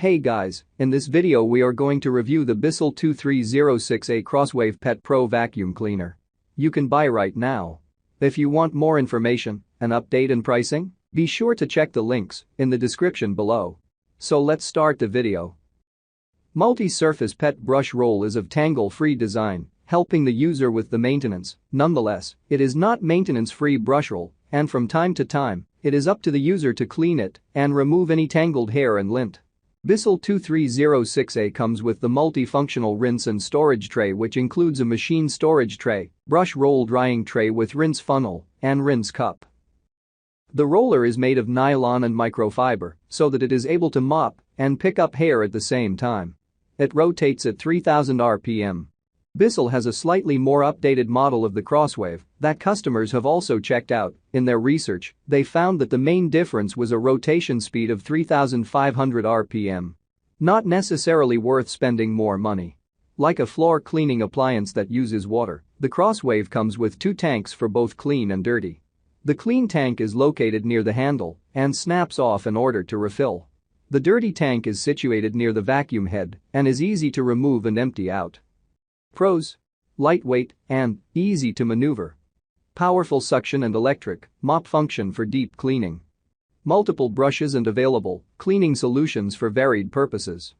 Hey guys, in this video we are going to review the BISSELL 2306A Crosswave Pet Pro Vacuum Cleaner. You can buy right now. If you want more information, an update and pricing, be sure to check the links in the description below. So let's start the video. Multi-surface pet brush roll is of tangle-free design, helping the user with the maintenance. Nonetheless, it is not maintenance-free brush roll, and from time to time, it is up to the user to clean it and remove any tangled hair and lint. BISSELL 2306A comes with the multifunctional rinse and storage tray, which includes a machine storage tray, brush roll drying tray with rinse funnel, and rinse cup. The roller is made of nylon and microfiber so that it is able to mop and pick up hair at the same time. It rotates at 3000 RPM. BISSELL has a slightly more updated model of the Crosswave that customers have also checked out. In their research, they found that the main difference was a rotation speed of 3500 RPM. Not necessarily worth spending more money. Like a floor cleaning appliance that uses water, the Crosswave comes with two tanks for both clean and dirty. The clean tank is located near the handle and snaps off in order to refill. The dirty tank is situated near the vacuum head and is easy to remove and empty out. Pros: lightweight and easy to maneuver. Powerful suction and electric mop function for deep cleaning. Multiple brushes and available cleaning solutions for varied purposes.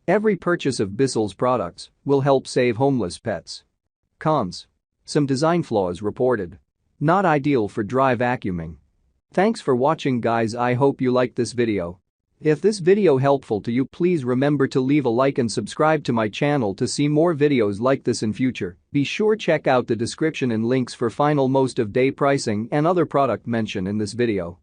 Every purchase of BISSELL's products will help save homeless pets. Cons: some design flaws reported. Not ideal for dry vacuuming. Thanks for watching guys, I hope you liked this video. If this video helpful to you, please remember to leave a like and subscribe to my channel to see more videos like this in future. Be sure check out the description and links for final most of day pricing and other product mention in this video.